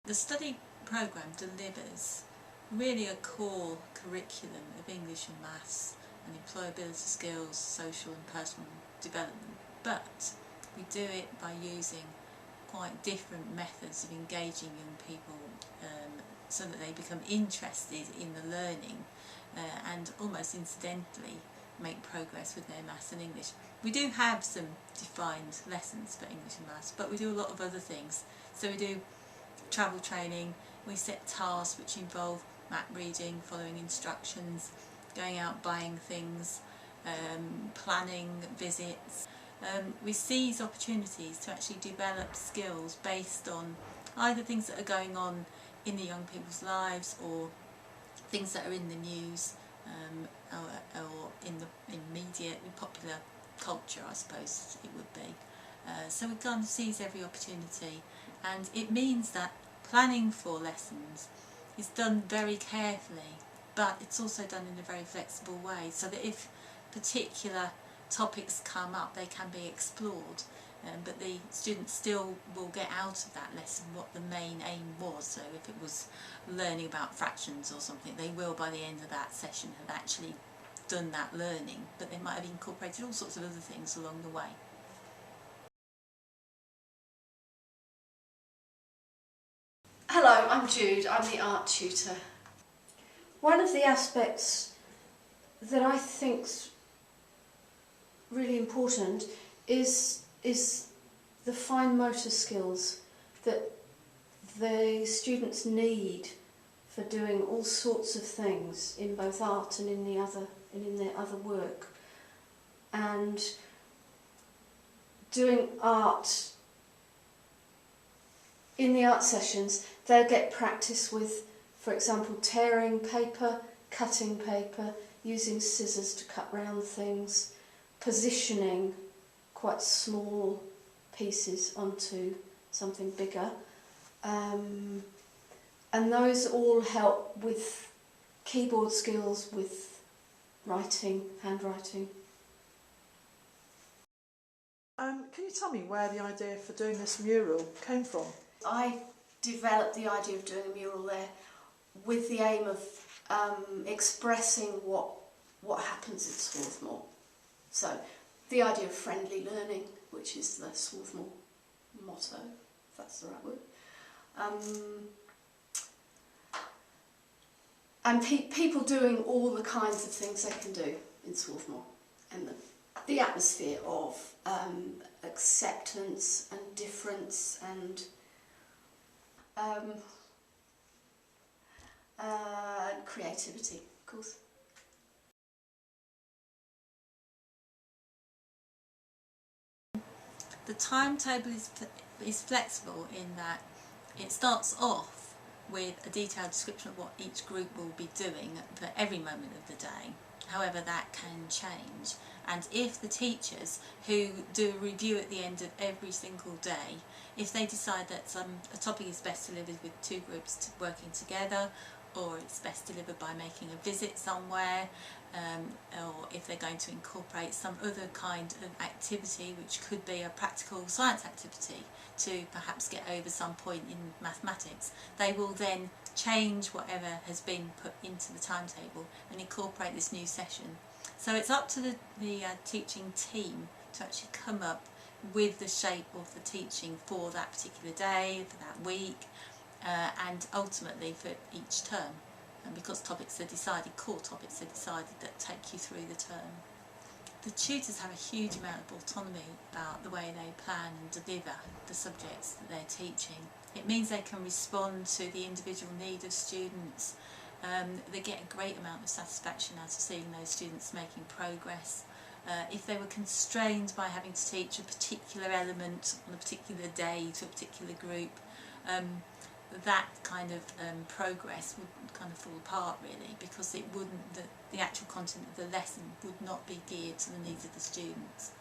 The study programme delivers really a core curriculum of English and maths and employability skills, social and personal development, but we do it by using quite different methods of engaging young people so that they become interested in the learning and almost incidentally make progress with their maths and English. We do have some defined lessons for English and maths, but we do a lot of other things. So we do travel training, we set tasks which involve map reading, following instructions, going out buying things, planning visits. We seize opportunities to actually develop skills based on either things that are going on in the young people's lives or things that are in the news or in media, in popular culture, I suppose it would be. So we kind of seize every opportunity, and it means that planning for lessons is done very carefully, but it's also done in a very flexible way, so that if particular topics come up, they can be explored, but the students still will get out of that lesson what the main aim was. So if it was learning about fractions or something, they will by the end of that session have actually done that learning, but they might have incorporated all sorts of other things along the way. Hello, I'm Jude, I'm the art tutor. One of the aspects that I think's really important is the fine motor skills that the students need for doing all sorts of things in both art and in their other work. And doing art in the art sessions, they'll get practice with, for example, tearing paper, cutting paper, using scissors to cut round things, positioning quite small pieces onto something bigger. And those all help with keyboard skills, with writing, handwriting. Can you tell me where the idea for doing this mural came from? I developed the idea of doing a mural there with the aim of expressing what happens at Swarthmore. So the idea of friendly learning, which is the Swarthmore motto, if that's the right word. And people doing all the kinds of things they can do in Swarthmore, and the atmosphere of acceptance and difference and creativity, of course. The timetable is flexible in that it starts off with a detailed description of what each group will be doing for every moment of the day. However, that can change, and if the teachers who do a review at the end of every single day, if they decide that a topic is best delivered with two groups working together, or it's best delivered by making a visit somewhere, or if they're going to incorporate some other kind of activity, which could be a practical science activity to perhaps get over some point in mathematics, they will then change whatever has been put into the timetable and incorporate this new session. So it's up to the teaching team to actually come up with the shape of the teaching for that particular day, for that week, and ultimately for each term. And because topics are decided, core topics are decided that take you through the term. The tutors have a huge amount of autonomy about the way they plan and deliver the subjects that they're teaching. It means they can respond to the individual need of students. They get a great amount of satisfaction out of seeing those students making progress. If they were constrained by having to teach a particular element on a particular day to a particular group, that kind of progress would kind of fall apart really, because it wouldn't, the actual content of the lesson would not be geared to the needs of the students.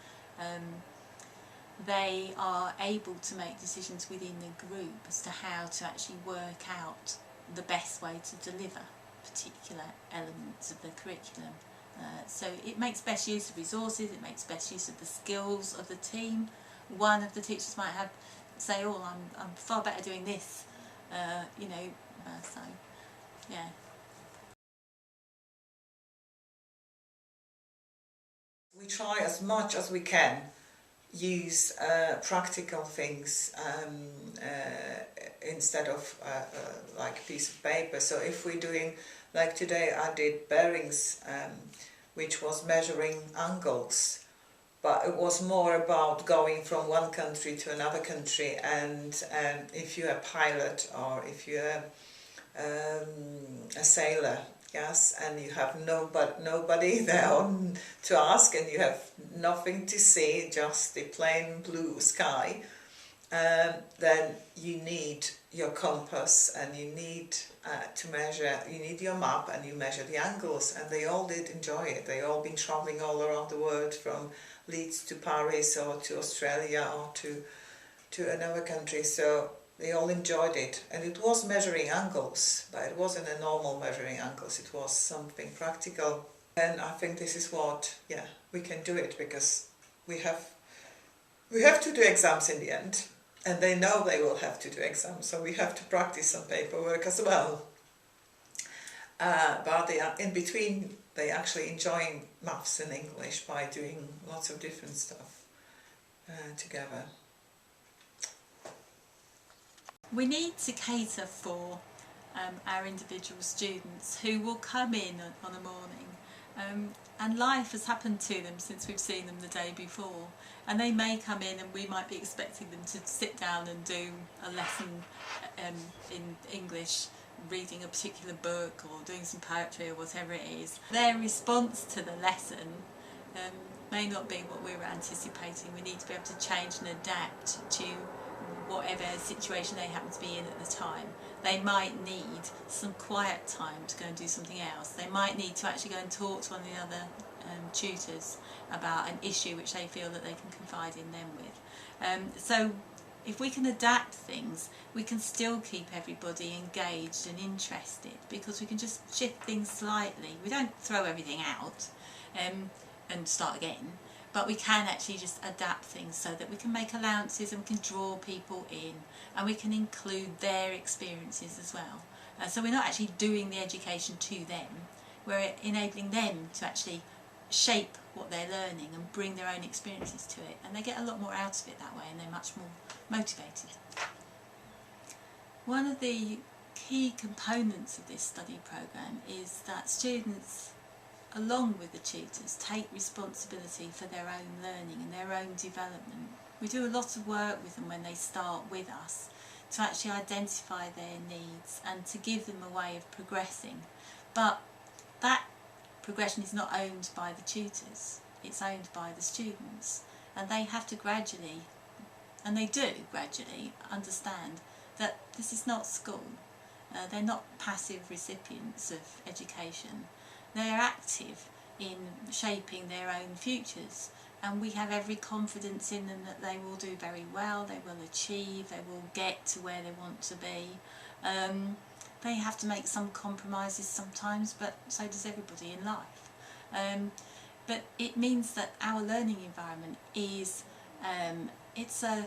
They are able to make decisions within the group as to how to actually work out the best way to deliver particular elements of the curriculum. So it makes best use of resources, it makes best use of the skills of the team. One of the teachers might say, oh, I'm far better doing this you know, so yeah. We try as much as we can use practical things instead of like a piece of paper. So if we're doing, like today I did bearings, which was measuring angles, but it was more about going from one country to another country, and if you're a pilot or if you're a sailor, yes, and you have nobody there to ask, and you have nothing to see, just the plain blue sky, then you need your compass, and you need to measure, you need your map, and you measure the angles. And they all did enjoy it. They all been travelling all around the world, from Leeds to Paris or to Australia or to another country, so they all enjoyed it. And it was measuring angles, but it wasn't a normal measuring angles, it was something practical. And I think this is what, yeah, we can do it, because we have to do exams in the end, and they know they will have to do exams, so we have to practice some paperwork as well. But they are, in between, they actually enjoying maths and English by doing lots of different stuff together. We need to cater for our individual students who will come in on a morning, and life has happened to them since we've seen them the day before, and they may come in and we might be expecting them to sit down and do a lesson in English, reading a particular book or doing some poetry or whatever it is. Their response to the lesson may not be what we were anticipating. We need to be able to change and adapt to whatever situation they happen to be in at the time. They might need some quiet time to go and do something else. They might need to actually go and talk to one of the other tutors about an issue which they feel that they can confide in them with. So if we can adapt things, we can still keep everybody engaged and interested, because we can just shift things slightly. We don't throw everything out and start again, but we can actually just adapt things so that we can make allowances and we can draw people in, and we can include their experiences as well. So we're not actually doing the education to them, we're enabling them to actually shape what they're learning and bring their own experiences to it, and they get a lot more out of it that way, and they're much more motivated. One of the key components of this study programme is that students, along with the tutors, take responsibility for their own learning and their own development. We do a lot of work with them when they start with us to actually identify their needs and to give them a way of progressing. But that progression is not owned by the tutors, it's owned by the students, and they have to gradually, and they do gradually, understand that this is not school. They're not passive recipients of education. They're active in shaping their own futures, and we have every confidence in them that they will do very well, they will achieve, they will get to where they want to be. They have to make some compromises sometimes, but so does everybody in life. But it means that our learning environment is it's a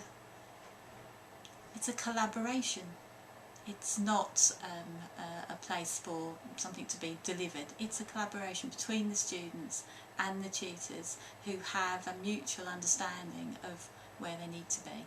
collaboration. It's not a place for something to be delivered. It's a collaboration between the students and the tutors who have a mutual understanding of where they need to be.